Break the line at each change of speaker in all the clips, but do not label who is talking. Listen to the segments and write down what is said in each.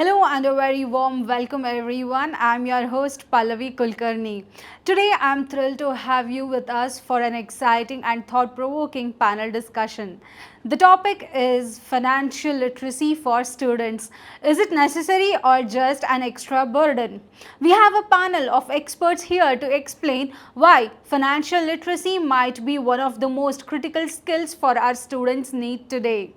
Hello and a very warm welcome everyone. I'm your host Pallavi Kulkarni. Today I'm thrilled to have you with us for an exciting and thought-provoking panel discussion. The topic is financial literacy for students. Is it necessary or just an extra burden? We have a panel of experts here to explain why financial literacy might be one of the most critical skills for our students need today.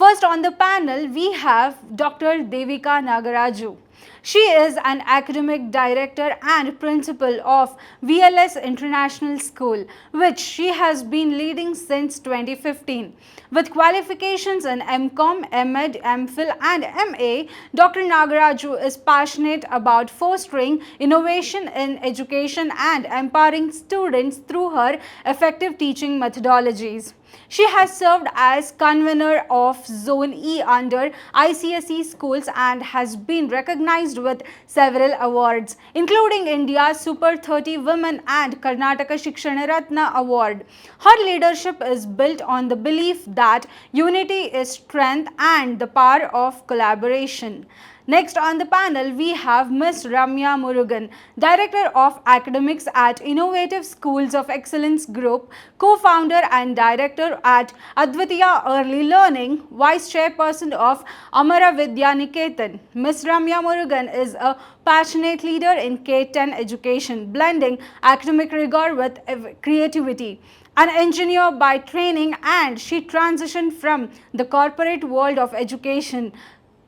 First on the panel, we have Dr. Devika Nagaraju. She is an academic director and principal of VLS International School, which she has been leading since 2015. With qualifications in MCom, MEd, MPhil and MA, Dr. Nagaraju is passionate about fostering innovation in education and empowering students through her effective teaching methodologies. She has served as convener of Zone E under ICSE schools and has been recognized with several awards, including India's Super 30 Women and Karnataka Shikshana Ratna Award. Her leadership is built on the belief that unity is strength and the power of collaboration. Next on the panel, we have Ms. Ramya Murugan, Director of Academics at Innovative Schools of Excellence Group, co-founder and director at Advitiya Early Learning, Vice Chairperson of Amara Vidya Niketan. Ms. Ramya Murugan is a passionate leader in K-10 education, blending academic rigor with creativity. An engineer by training, and she transitioned from the corporate world of education,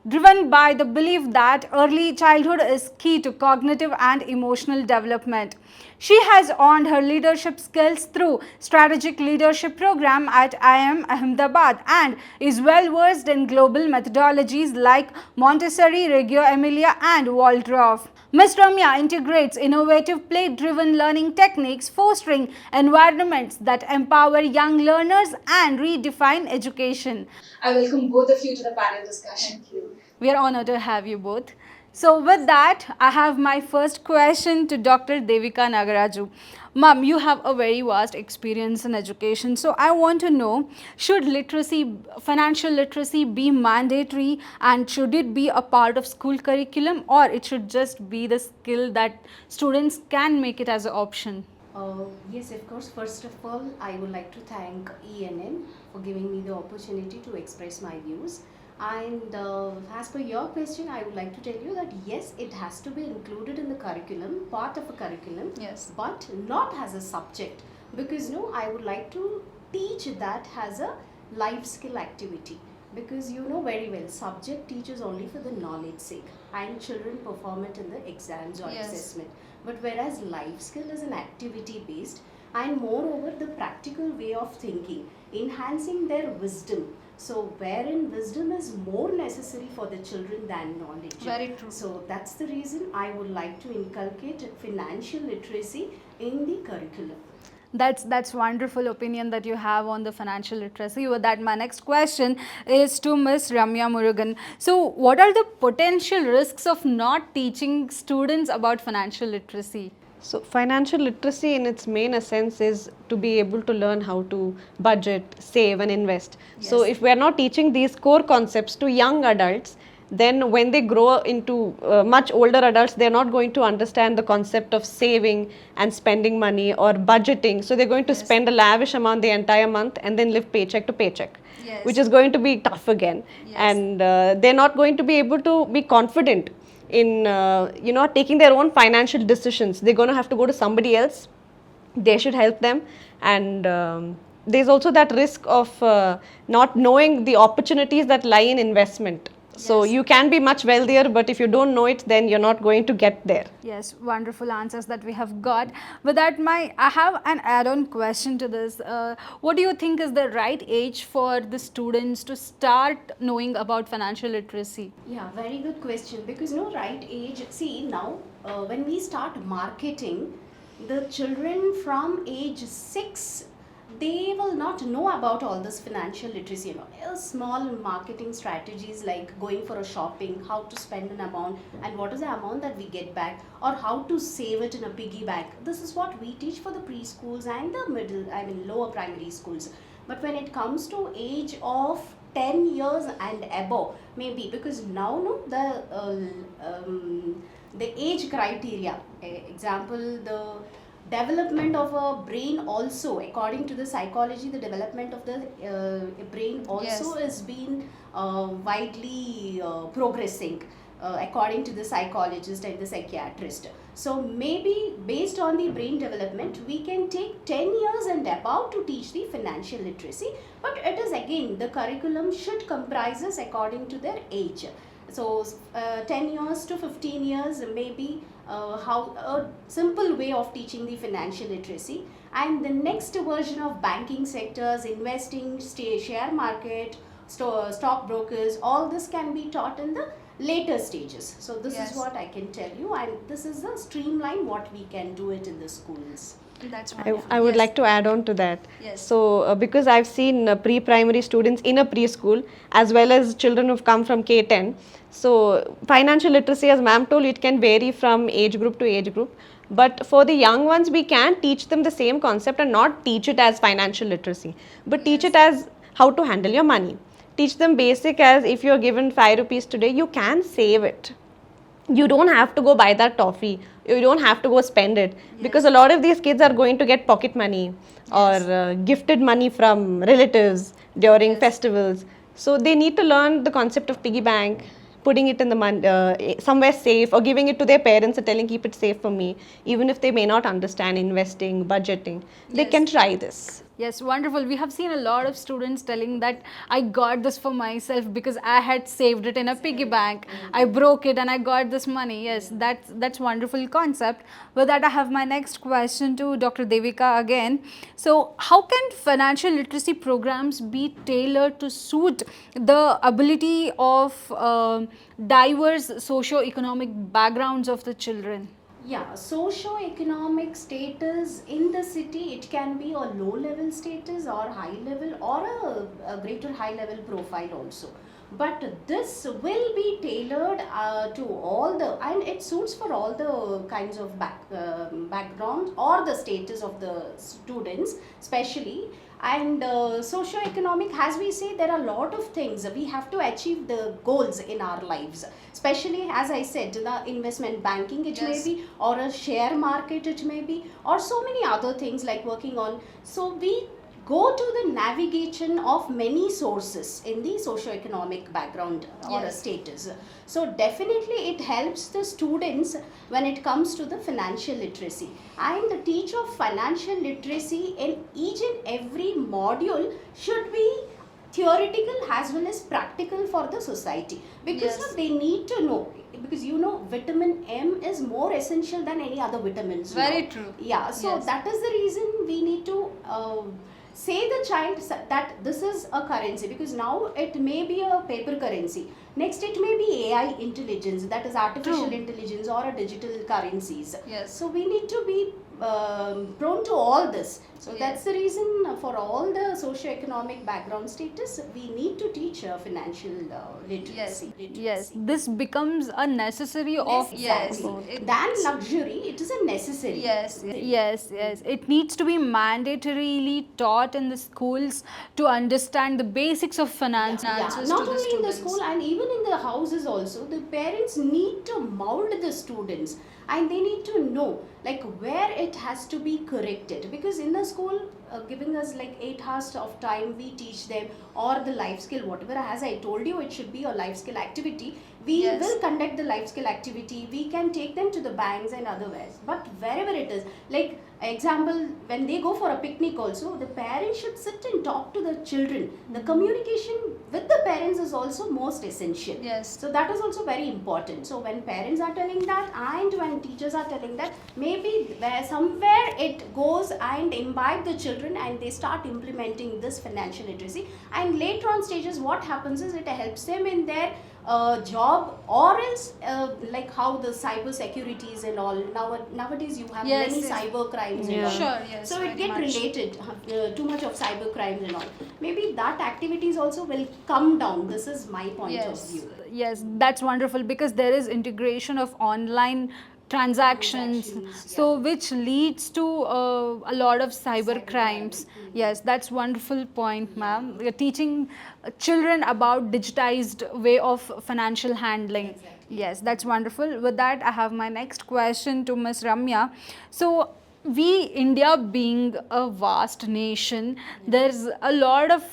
driven by the belief that early childhood is key to cognitive and emotional development. She has earned her leadership skills through strategic leadership program at IIM Ahmedabad and is well versed in global methodologies like Montessori, Reggio Emilia and Waldorf. Ms. Ramya integrates innovative play-driven learning techniques, fostering environments that empower young learners and redefine education. I welcome both of you to the panel discussion. Thank you. We are honored to have you both. So with that, I have my first question to Dr. Devika Nagaraju. Ma'am, you have a very vast experience in education. So I want to know, should literacy, financial literacy be mandatory, and should it be a part of school curriculum, or it should just be the skill that students can make it as an option?
Yes, of course. First of all, I would like to thank ENN for giving me the opportunity to express my views. And as per your question, I would like to tell you that yes, it has to be included in the curriculum, part of a curriculum,
Yes.
but not as a subject. Because no, I would like to teach that as a life skill activity. Because you know very well, subject teaches only for the knowledge sake, and children perform it in the exams or
Yes.
assessment. But whereas life skill is an activity based, and moreover the practical way of thinking, enhancing their wisdom. So wherein wisdom is more necessary for the children than knowledge.
Very true.
So that's the reason I would like to inculcate financial literacy in the curriculum.
That's wonderful opinion that you have on the financial literacy. With that, my next question is to Ms. Ramya Murugan. So what are the potential risks of not teaching students about financial literacy?
So financial literacy in its main essence is to be able to learn how to budget, save and invest. So
Yes.
if we are not teaching these core concepts to young adults, then when they grow into much older adults, they're not going to understand the concept of saving and spending money or budgeting. So they're going to
Yes.
spend a lavish amount the entire month and then live paycheck to paycheck,
Yes.
which is going to be tough again.
Yes.
And they're not going to be able to be confident in taking their own financial decisions. They're going to have to go to somebody else. They should help them. And there's also that risk of not knowing the opportunities that lie in investment. So
Yes.
you can be much wealthier, but if you don't know it, then you're not going to get there.
Yes, wonderful answers that we have got. With that, I have an add-on question to this. What do you think is the right age for the students to start knowing about financial literacy?
Yeah, very good question. Because no right age. See now, when we start marketing, the children from age 6, they will not know about all this financial literacy. You know, small marketing strategies like going for a shopping, how to spend an amount, and what is the amount that we get back, or how to save it in a piggy bank. This is what we teach for the preschools and the lower primary schools. But when it comes to age of 10 years and above, maybe, because now no the age criteria, example, the development of a brain also, according to the psychology, the development of the brain also
Yes.
is being widely progressing, according to the psychologist and the psychiatrist. So maybe based on the brain development, we can take 10 years and above to teach the financial literacy. But it is again, the curriculum should comprises according to their age. So 10 years to 15 years, maybe how a simple way of teaching the financial literacy. And the next version of banking sectors, investing, share market, stock brokers, all this can be taught in the later stages. So this
Yes.
is what I can tell you, and this is the streamline what we can do it in the schools.
That's
I would like to add on to that.
Yes.
So, because I've seen pre-primary students in a preschool as well as children who've come from K10. So, financial literacy, as ma'am told, it can vary from age group to age group. But for the young ones, we can teach them the same concept and not teach it as financial literacy, but teach it as how to handle your money. Teach them basic as if you're given 5 rupees today, you can save it. You don't have to go buy that toffee, you don't have to go spend it, because a lot of these kids are going to get pocket money or gifted money from relatives during festivals. So they need to learn the concept of piggy bank, putting it in the somewhere safe, or giving it to their parents and telling keep it safe for me. Even if they may not understand investing, budgeting, they can try this.
Yes, wonderful. We have seen a lot of students telling that I got this for myself because I had saved it in a piggy bank. I broke it and I got this money. Yes, that's wonderful concept. With that, I have my next question to Dr. Devika again. So, how can financial literacy programs be tailored to suit the ability of diverse socio-economic backgrounds of the children?
Yeah, socio-economic status in the city, it can be a low level status or high level, or a greater high level profile also. But this will be tailored to all the, and it suits for all the kinds of background or the status of the students, especially. And socio-economic, as we say, there are a lot of things we have to achieve the goals in our lives, especially as I said, the investment banking it may be, or a share market it may be, or so many other things like working on. So we go to the navigation of many sources in the socio-economic background or a status. So definitely it helps the students when it comes to the financial literacy. And the teach of financial literacy in each and every module should be theoretical as well as practical for the society, because they need to know, because vitamin M is more essential than any other vitamins.
Very true.
Yeah, so that is the reason we need to say the child that this is a currency, because now it may be a paper currency, next it may be AI intelligence, that is artificial intelligence, or a digital currencies. So we need to be prone to all this. So that's the reason for all the socio-economic background status, we need to teach financial literacy.
Yes, this becomes a necessary of
Than luxury, it is a necessary.
Yes, it needs to be mandatorily taught in the schools to understand the basics of finances
Not
to the
only in the
students.
school, and even in the houses also, the parents need to mold the students, and they need to know like where it has to be corrected, because in the school giving us like 8 hours of time, we teach them, or the life skill, whatever, as I told you, it should be a life skill activity. We will conduct the life skill activity, we can take them to the banks and otherwise, but wherever it is, like example, when they go for a picnic also, the parents should sit and talk to the children. The communication with the parents is also most essential. So that is also very important. So when parents are telling that, and when teachers are telling that, maybe where somewhere it goes and imbibe the children, and they start implementing this financial literacy, and later on stages what happens is it helps them in their job, or else like how the cyber securities and all, nowadays you have many cyber crimes and all. So it get related, too much of cyber crimes and all, maybe that activities also will come down. This is my point of view.
Yes, that's wonderful, because there is integration of online transactions,
Transactions,
so
yeah.
which leads to a lot of cyber
Cybercrime.
crimes. Yes, that's wonderful point, ma'am. You're teaching children about digitized way of financial handling.
Exactly.
Yes, that's wonderful. With that, I have my next question to Miss Ramya. So we, India being a vast nation, there's a lot of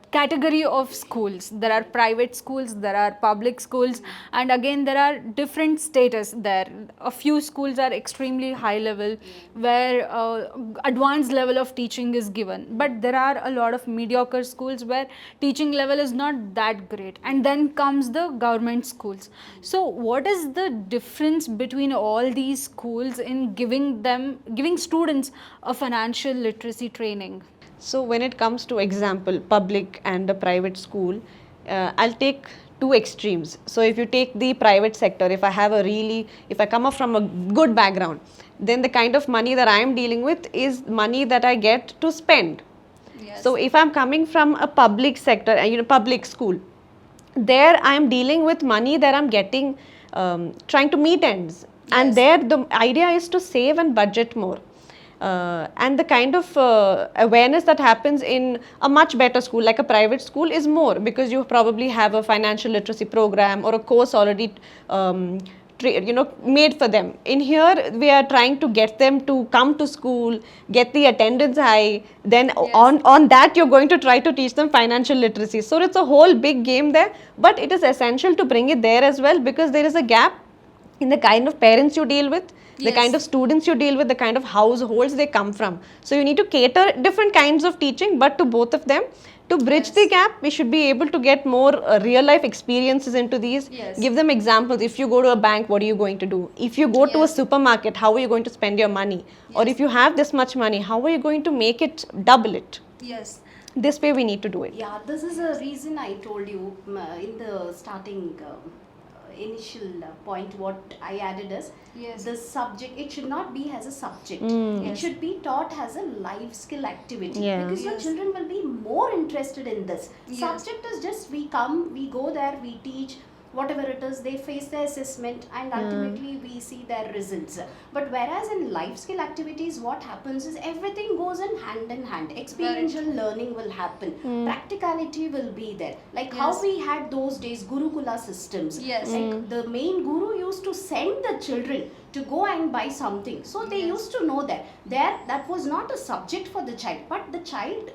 category of schools. There are private schools, there are public schools, and again there are different status there. A few schools are extremely high level, where advanced level of teaching is given, but there are a lot of mediocre schools where teaching level is not that great, and then comes the government schools. So what is the difference between all these schools in giving students a financial literacy training?
So when it comes to example, public and a private school, I'll take two extremes. So if you take the private sector, if I come up from a good background, then the kind of money that I am dealing with is money that I get to spend. So if I'm coming from a public sector, public school, there I am dealing with money that I'm getting, trying to meet ends. And there the idea is to save and budget more. And the kind of awareness that happens in a much better school like a private school is more, because you probably have a financial literacy program or a course already made for them. In here we are trying to get them to come to school, get the attendance high, then on that you're going to try to teach them financial literacy. So it's a whole big game there, but it is essential to bring it there as well, because there is a gap in the kind of parents you deal with, the kind of students you deal with, the kind of households they come from. So you need to cater different kinds of teaching, but to both of them. To bridge the gap, we should be able to get more real life experiences into these. Give them examples. If you go to a bank, what are you going to do? If you go to a supermarket, how are you going to spend your money? Or if you have this much money, how are you going to make it, double it?
Yes.
This way we need to do it.
Yeah, this is a reason I told you in the starting initial point. What I added is the subject, it should not be as a subject. It should be taught as a life skill activity, because your children will be more interested in this. Subject is just we come, we go there, we teach, whatever it is, they face their assessment, and ultimately we see their results. But whereas in life skill activities, what happens is everything goes in hand. Experiential learning will happen. Practicality will be there. Like how we had those days Gurukula systems. Like the main guru used to send the children to go and buy something. So they used to know that was not a subject for the child, but the child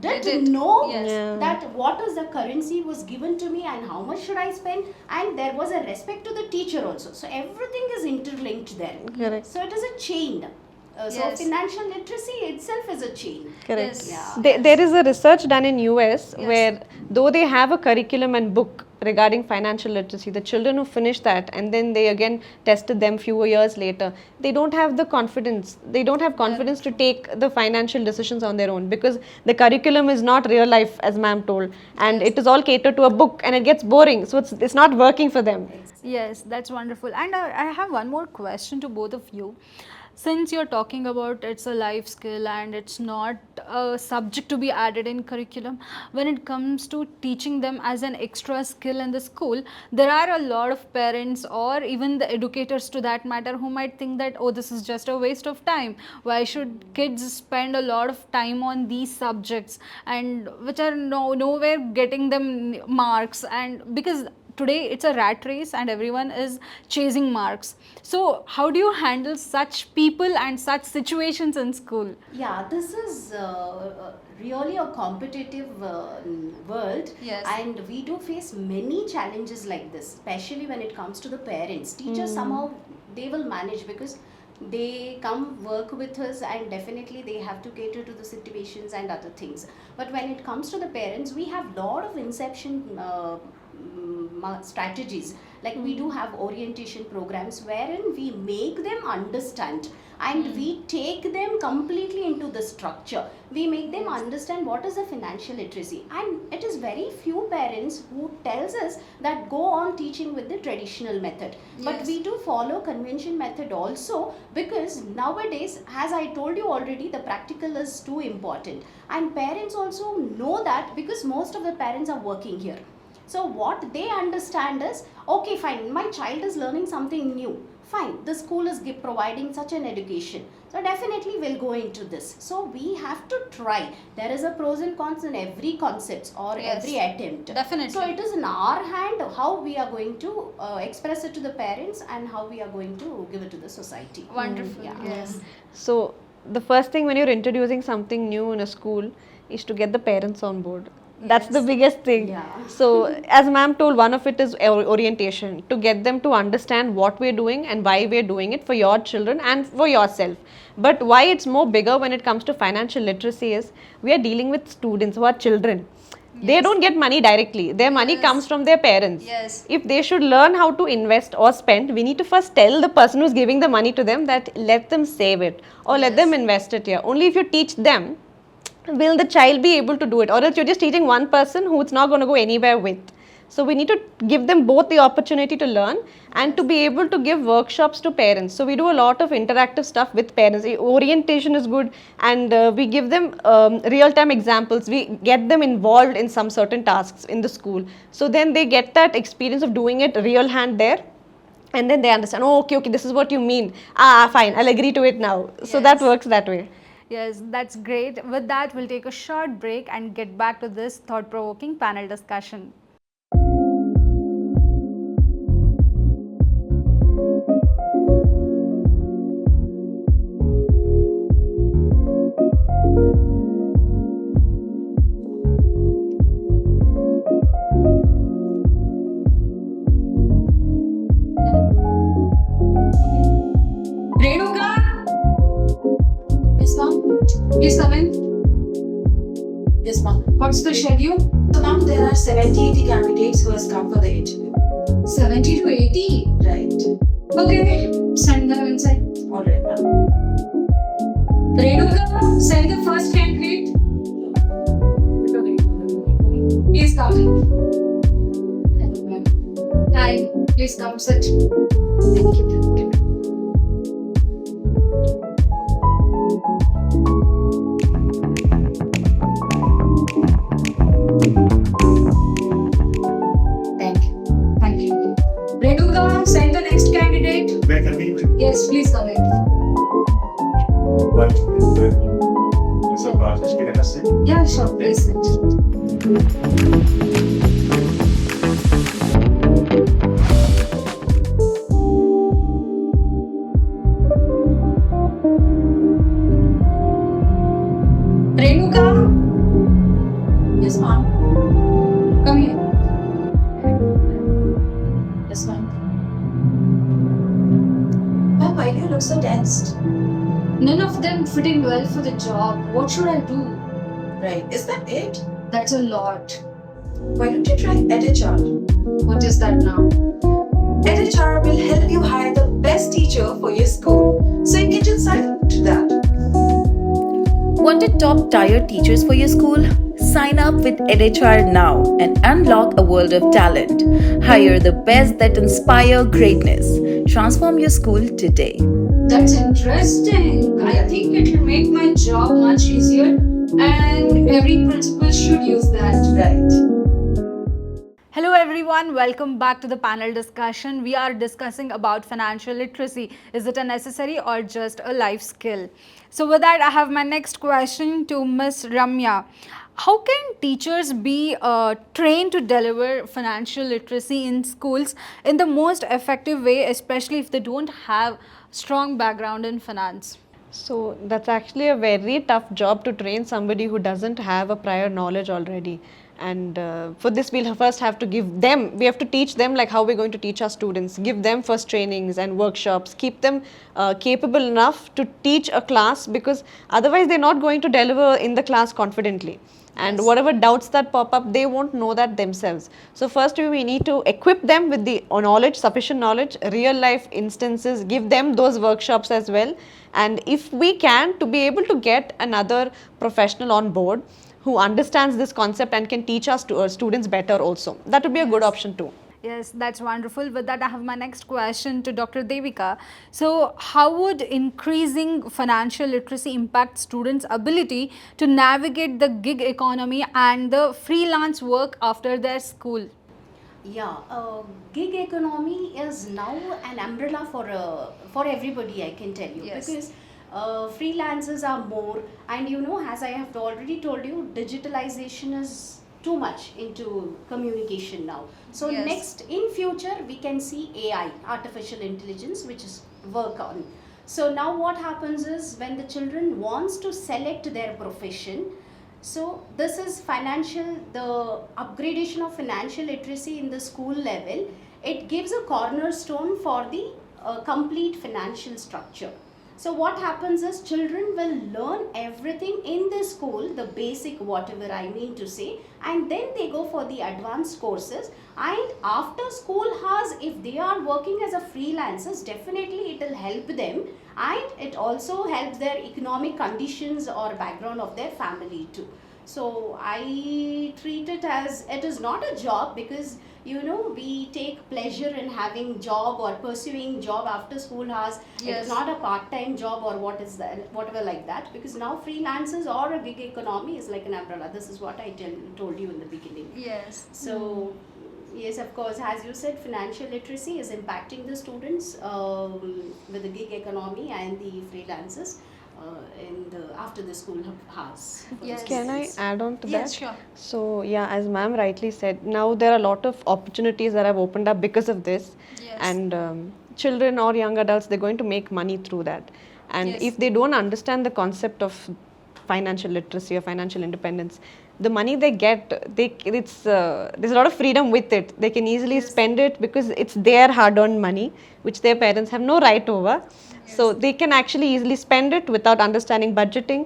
did know that what is the currency was given to me and how much should I spend, and there was a respect to the teacher also. So everything is interlinked there.
Correct.
So it is a chain. So financial literacy itself is a chain.
Correct.
Yeah.
There is a research done in US where though they have a curriculum and book regarding financial literacy, the children who finish that and then they again tested them few years later, they don't have the confidence. They don't have confidence to take the financial decisions on their own, because the curriculum is not real life, as ma'am told, and it is all catered to a book and it gets boring. So it's not working for them.
Yes, that's wonderful. And I have one more question to both of you. Since you're talking about it's a life skill and it's not a subject to be added in curriculum, when it comes to teaching them as an extra skill in the school, there are a lot of parents or even the educators to that matter who might think that, oh, this is just a waste of time. Why should kids spend a lot of time on these subjects, and which are nowhere getting them marks? And because today it's a rat race and everyone is chasing marks. So how do you handle such people and such situations in school?
Yeah, this is really a competitive world, and we do face many challenges like this, especially when it comes to the parents. Teachers somehow they will manage, because they come work with us and definitely they have to cater to the situations and other things. But when it comes to the parents, we have lot of inception strategies. Like we do have orientation programs wherein we make them understand, and we take them completely into the structure. We make them understand what is the financial literacy, and it is very few parents who tells us that go on teaching with the traditional method. But we do follow convention method also, because nowadays, as I told you already, the practical is too important, and parents also know that, because most of the parents are working here. So what they understand is, okay, fine, my child is learning something new. fine, the school is providing such an education, so definitely we'll go into this. So we have to try. There is a pros and cons in every concept or
Yes,
every attempt.
definitely.
So it is in our hand how we are going to express it to the parents and how we are going to give it to the society.
Wonderful.
Yeah.
Yes.
So the first thing when you're introducing something new in a school is to get the parents on board. That's the
Yes.
biggest thing.
Yeah.
So as ma'am told, one of it is orientation, to get them to understand what we're doing and why we're doing it for your children and for yourself. But why it's more bigger when it comes to financial literacy is we are dealing with students who are children. They
Yes.
don't get money directly. Their money
Yes.
comes from their parents.
Yes.
If they should learn how to invest or spend, we need to first tell the person who's giving the money to them that let them save it or let
Yes.
them invest it here. Only if you teach them will the child be able to do it, or else you're just teaching one person who it's not going to go anywhere with. So we need to give them both the opportunity to learn and to be able to give workshops to parents. So we do a lot of interactive stuff with parents. Orientation is good, and we give them real-time examples. We get them involved in some certain tasks in the school. So then they get that experience of doing it real hand there. And then they understand, oh, okay, this is what you mean. Fine, I'll agree to it now. So that
Yes.
works that way.
Yes, that's great. With that, we'll take a short break and get back to this thought provoking panel discussion.
Renuka? Yes, ma'am. Please come in.
Yes, ma'am.
What's the schedule?
So, ma'am, there are 70-80 candidates who has come for the interview.
70 to 80.
Right.
Okay, send them inside.
All right, ma'am.
Renuka, send the first candidate. Please come in. Hello, ma'am. Hi, please come sit.
Thank you. Thank you.
Thank you. Renuka, send the next candidate.
Where can we?
Yes, please come in.
But is a process can I say?
Yeah, sure, please sit. Renuka,
Yes, ma'am.
come here.
Yes, ma'am. Ma'am, why do you look so tensed?
None of them fitting well for the job. What should I do?
Right. Is that it?
That's a lot.
Why don't you try EdHR?
What is that now?
EdHR will help you hire the best teacher for your school. So you can just sign up to that.
Wanted top tier teachers for your school? Sign up with EdHR now and unlock a world of talent. Hire the best that inspire greatness. Transform your school today.
That's interesting. I think it will make my job much easier, and every principal should use that.
Right.
Hello everyone, welcome back to the panel discussion. We are discussing about financial literacy. Is it a necessary or just a life skill? So with that, I have my next question to Miss Ramya. How can teachers be trained to deliver financial literacy in schools in the most effective way, especially if they don't have strong background in finance?
So that's actually a very tough job to train somebody who doesn't have a prior knowledge already. And for this, we'll first have to we have to teach them like how we're going to teach our students, give them first trainings and workshops, keep them capable enough to teach a class, because otherwise they're not going to deliver in the class confidently. And whatever doubts that pop up, they won't know that themselves. So first we need to equip them with the knowledge, sufficient knowledge, real life instances, give them those workshops as well. And if we can, to be able to get another professional on board who understands this concept and can teach us students better also, that would be a good option too.
Yes, that's wonderful. With that, I have my next question to Dr. Devika. So, how would increasing financial literacy impact students' ability to navigate the gig economy and the freelance work after their school?
Yeah, gig economy is now an umbrella for everybody. I can tell you,
Yes.
because freelancers are more, and you know, as I have already told you, digitalization is too much into communication now. So
Yes.
next, in future, we can see AI, artificial intelligence, which is work on. So now what happens is when the children wants to select their profession, so this is financial, the upgradation of financial literacy in the school level. It gives a cornerstone for the complete financial structure. So what happens is children will learn everything in the school, the basic whatever I mean to say, and then they go for the advanced courses. And after school hours, if they are working as a freelancers, definitely it will help them, and it also helps their economic conditions or background of their family too. So I treat it as it is not a job, because you know we take pleasure in having job or pursuing job after school hours. It
Yes.
is not a part-time job or what is that, whatever like that, because now freelancers or a gig economy is like an umbrella. This is what I told you in the beginning.
Yes.
So yes, of course, as you said, financial literacy is impacting the students with the gig economy and the freelancers in the after the school hours. For the
Yes.
Can I
students.
add on to
Yes,
that?
sure.
So, yeah, as ma'am rightly said, now there are a lot of opportunities that have opened up because of this.
Yes.
And children or young adults, they're going to make money through that. And
Yes.
if they don't understand the concept of financial literacy or financial independence, the money they get, there's a lot of freedom with it. They can easily spend it because it's their hard-earned money, which their parents have no right over. So they can actually easily spend it without understanding budgeting,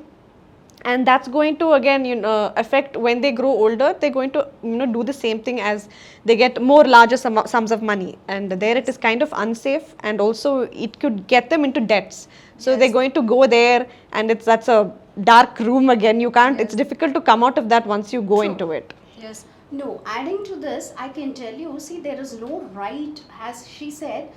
and that's going to again affect when they grow older. They're going to do the same thing as they get more larger sums of money, and there it is kind of unsafe, and also it could get them into debts. So
Yes.
they're going to go there, and that's a dark room again. You can't, it's
Yes.
difficult to come out of that once you go
True.
into it.
Yes.
No, adding to this, I can tell you, see, there is no right, as she said.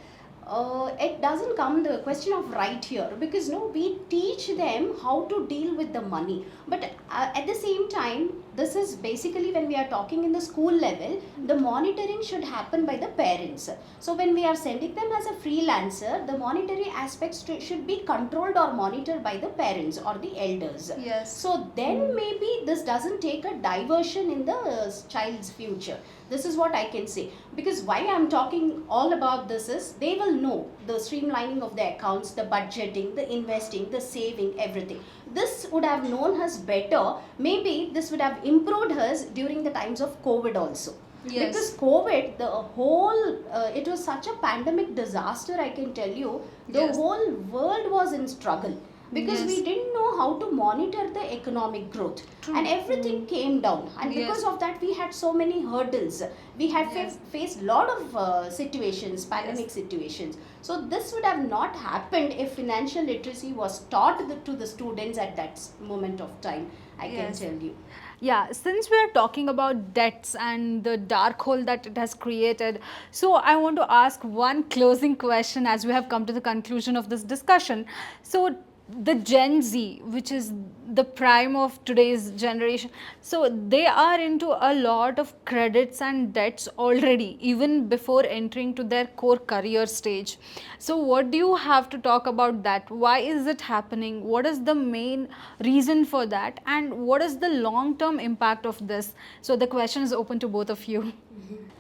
It doesn't come the question of right here, because no, we teach them how to deal with the money. But at the same time, this is basically when we are talking in the school level, the monitoring should happen by the parents. So when we are sending them as a freelancer, the monetary aspects should be controlled or monitored by the parents or the elders.
Yes.
So then maybe this doesn't take a diversion in the child's future. This is what I can say, because why I'm talking all about this is they will know the streamlining of the accounts, the budgeting, the investing, the saving, everything. This would have known us better. Maybe this would have improved us during the times of COVID also.
Yes.
Because COVID, the whole, it was such a pandemic disaster, I can tell you. The
Yes.
whole world was in struggle, because
Yes.
we didn't know how to monitor the economic growth.
True.
And everything came down, and
Yes.
because of that we had so many hurdles. We had
Yes.
faced lot of situations, pandemic situations. So this would have not happened if financial literacy was taught to the students at that moment of time, I
Yes.
can tell you.
Yeah, since we are talking about debts and the dark hole that it has created, so I want to ask one closing question as we have come to the conclusion of this discussion. So, the Gen Z, which is the prime of today's generation, so they are into a lot of credits and debts already, even before entering to their core career stage. So, what do you have to talk about that? Why is it happening? What is the main reason for that? And what is the long term impact of this? So, the question is open to both of you.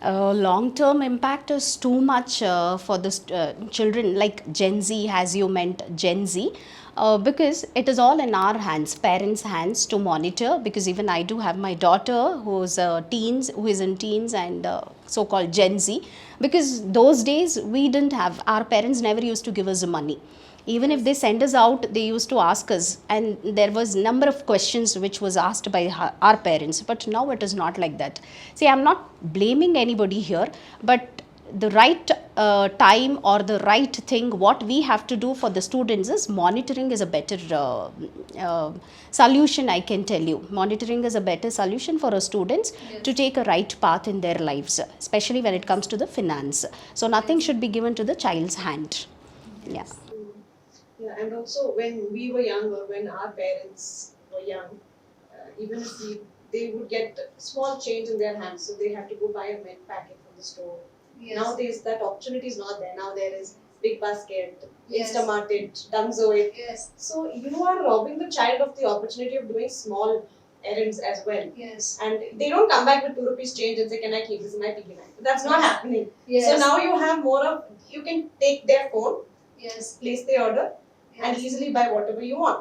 Long term impact is too much for the children like Gen Z, as you meant Gen Z, because it is all in our hands, parents' hands to monitor. Because even I do have my daughter who's who is in teens and so called Gen Z. Because those days we didn't have, our parents never used to give us money. Even if they send us out, they used to ask us, and there was number of questions which was asked by our parents. But now it is not like that. See, I'm not blaming anybody here, but the right time or the right thing what we have to do for the students is monitoring is a better solution, I can tell you. Monitoring is a better solution for our students to take a right path in their lives, especially when it comes to the finance. So nothing should be given to the child's hand. Yeah.
Yeah, and also when we were younger, when our parents were young, even if they would get small change in their hands, so they have to go buy a milk packet from
the store.
Yes.
Nowadays, that opportunity is not there. Now there is Big Basket,
Yes.
Instamart it, Dunzo it.
Yes.
So you are robbing the child of the opportunity of doing small errands as well.
Yes.
And they don't come back with 2 rupees change and say, "Can I keep this in my piggy bank?" That's not happening.
Yes.
So now you have more of, you can take their phone,
Yes.
place the order, and
Yes.
easily buy whatever you want.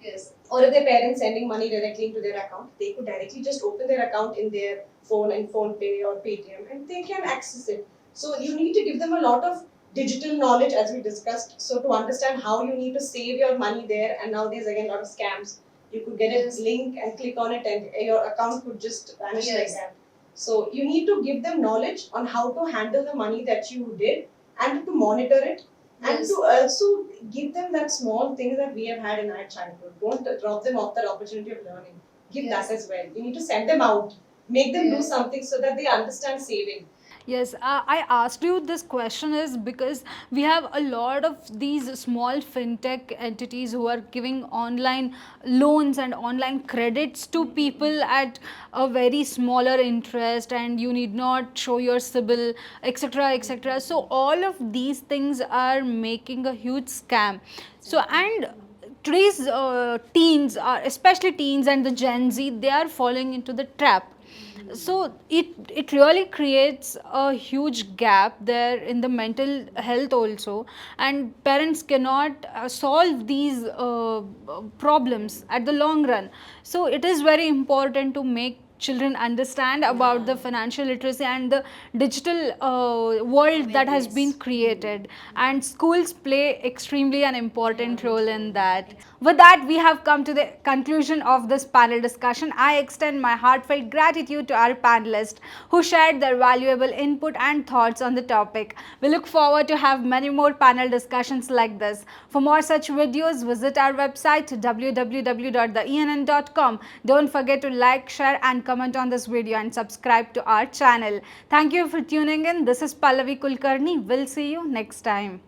Yes.
Or if their parents sending money directly into their account, they could directly just open their account in their phone and phone pay or Paytm, and they can access it. So you need to give them a lot of digital knowledge, as we discussed, so to understand how you need to save your money there. And nowadays again, a lot of scams. You could get
Yes.
a link and click on it and your account could just vanish like
Yes.
that. So you need to give them knowledge on how to handle the money that you did and to monitor it, and
Yes.
to also give them that small thing that we have had in our childhood. Don't drop them off that opportunity of learning. Give
Yes.
that as well. You need to send them out, make them do
Yes.
something so that they understand saving.
Yes, I asked you this question is because we have a lot of these small fintech entities who are giving online loans and online credits to people at a very smaller interest, and you need not show your CIBIL, etc., etc. So all of these things are making a huge scam. So, and today's teens, especially teens and the Gen Z, they are falling into the trap. So it really creates a huge gap there in the mental health also, and parents cannot solve these problems at the long run. So it is very important to make children understand about the financial literacy and the digital world that has been created, and schools play extremely an important role in that. With that, we have come to the conclusion of this panel discussion. I extend my heartfelt gratitude to our panelists who shared their valuable input and thoughts on the topic. We look forward to have many more panel discussions like this. For more such videos, visit our website www.theenn.com. Don't forget to like, share and comment on this video and subscribe to our channel. Thank you for tuning in. This is Pallavi Kulkarni. We'll see you next time.